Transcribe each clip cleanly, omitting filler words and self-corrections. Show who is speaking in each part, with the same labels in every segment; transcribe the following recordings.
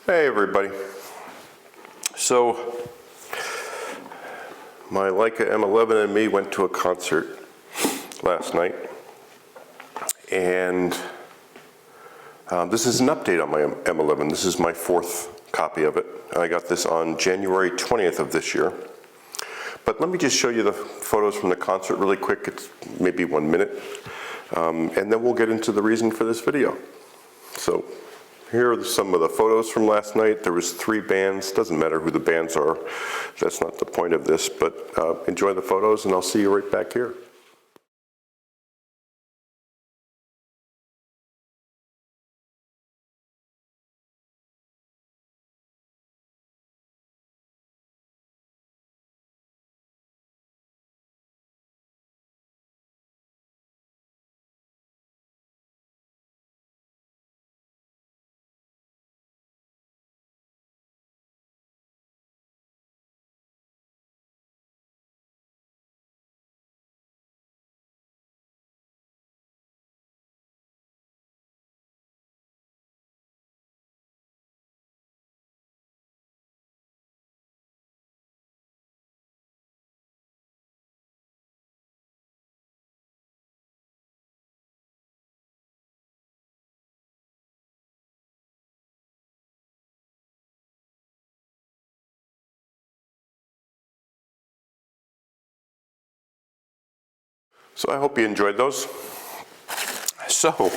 Speaker 1: Hey everybody. So my Leica M11 and me went to a concert last night, and this is an update on my M11. This is my fourth copy of it. I got this on January 20th of this year. But let me just show you the photos from the concert really quick. It's maybe 1 minute, and then we'll get into the reason for this video. So here are some of the photos from last night. There was 3 bands. Doesn't matter who the bands are. That's not the point of this, but enjoy the photos and I'll see you right back here. So I hope you enjoyed those. So,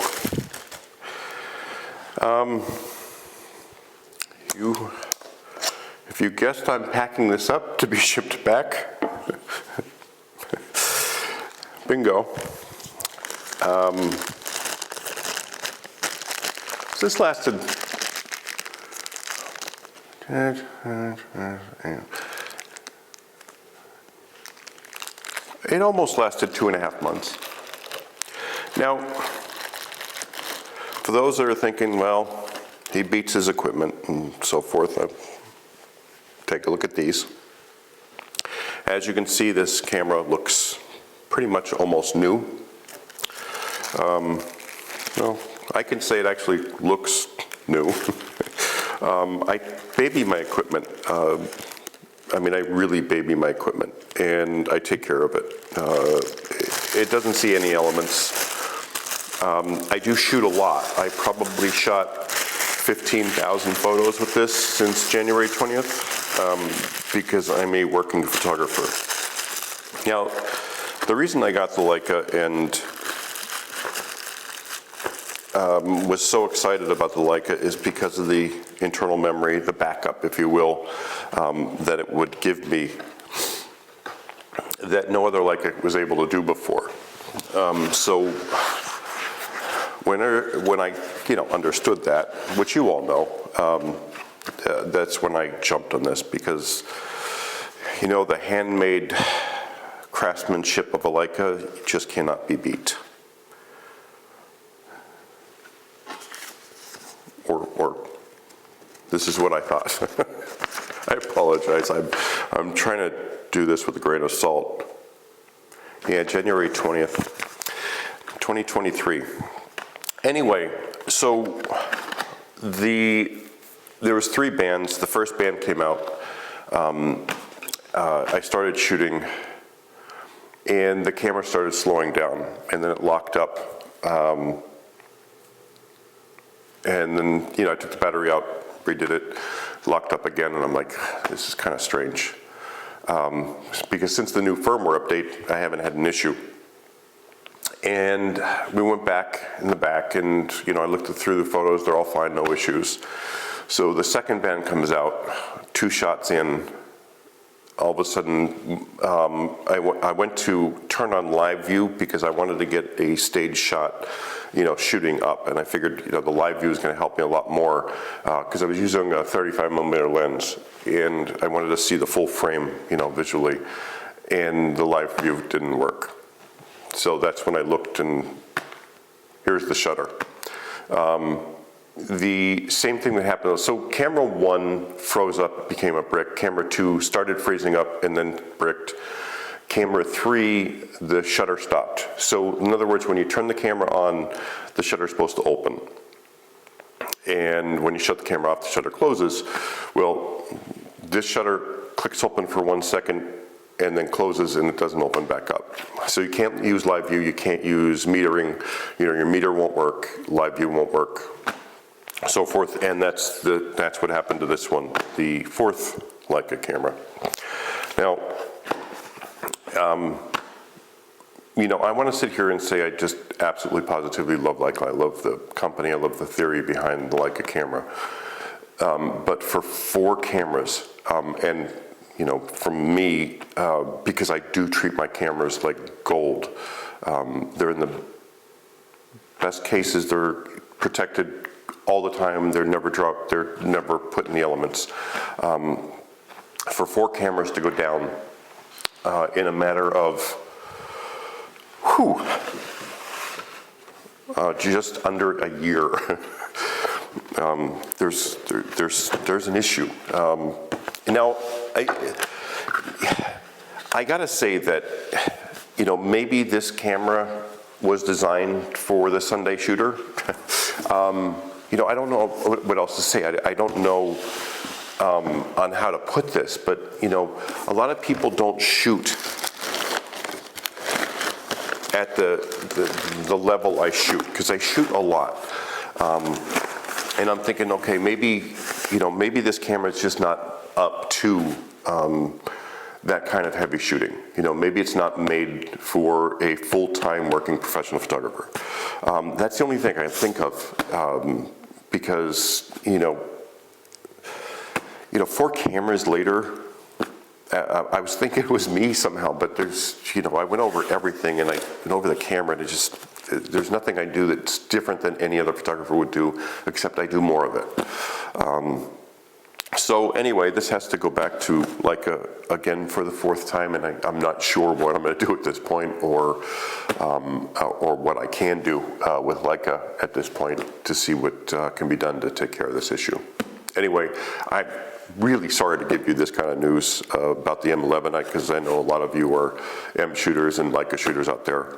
Speaker 1: if you guessed I'm packing this up to be shipped back, bingo. So this lasted, it almost lasted 2.5 months. Now, for those that are thinking, well, he beats his equipment and so forth, take a look at these. As you can see, this camera looks pretty much almost new. Well, I can say it actually looks new. I baby my equipment. I mean, I really baby my equipment, and I take care of it. It doesn't see any elements. I do shoot a lot. I probably shot 15,000 photos with this since January 20th, because I'm a working photographer. Now, the reason I got the Leica and was so excited about the Leica is because of the internal memory, the backup, if you will, that it would give me that no other Leica was able to do before. So when I understood that, which you all know, that's when I jumped on this, because the handmade craftsmanship of a Leica just cannot be beat. Or this is what I thought. I apologize. I'm trying to do this with a grain of salt. Yeah, January 20th, 2023. Anyway, so there was 3 bands. The first band came out. I started shooting, and the camera started slowing down, and then it locked up. And then, I took the battery out, redid it, locked up again, and I'm like, this is kind of strange. Because since the new firmware update, I haven't had an issue. And we went back in the back, and I looked through the photos, they're all fine, no issues. So the second band comes out, 2 shots in, all of a sudden, I went to turn on live view because I wanted to get a stage shot, shooting up, and I figured, the live view is going to help me a lot more, because I was using a 35mm lens, and I wanted to see the full frame, visually, and the live view didn't work. So that's when I looked, and here's the shutter. The same thing that happened, so camera 1 froze up, became a brick. Camera 2 started freezing up and then bricked. Camera 3, the shutter stopped. So in other words, when you turn the camera on, the shutter's supposed to open. and when you shut the camera off, the shutter closes. Well, this shutter clicks open for 1 second and then closes, and it doesn't open back up. So you can't use live view, you can't use metering, your meter won't work, live view won't work, so forth, and that's what happened to this one, the fourth Leica camera. Now, I want to sit here and say I just absolutely positively love Leica. I love the company, I love the theory behind the Leica camera. But for 4 cameras, and from me, because I do treat my cameras like gold, they're in the best cases, they're protected all the time, they're never dropped, they're never put in the elements. For 4 cameras to go down in a matter of just under a year, there's an issue. Now, I gotta say that, maybe this camera was designed for the Sunday shooter. I don't know what else to say. I don't know on how to put this, but a lot of people don't shoot at the level I shoot, because I shoot a lot. And I'm thinking, okay, maybe this camera is just not up to that kind of heavy shooting. Maybe it's not made for a full-time working professional photographer. That's the only thing I think of, because 4 cameras later, I was thinking it was me somehow, but there's, I went over everything, and I went over the camera, and there's nothing I do that's different than any other photographer would do, except I do more of it. So anyway, this has to go back to Leica again for the 4th time, and I'm not sure what I'm going to do at this point, or what I can do with Leica at this point to see what can be done to take care of this issue. Anyway, I'm really sorry to give you this kind of news about the M11, because I know a lot of you are M shooters and Leica shooters out there.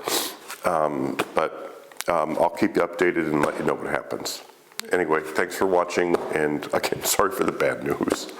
Speaker 1: But I'll keep you updated and let you know what happens. Anyway, thanks for watching, and again, sorry for the bad news.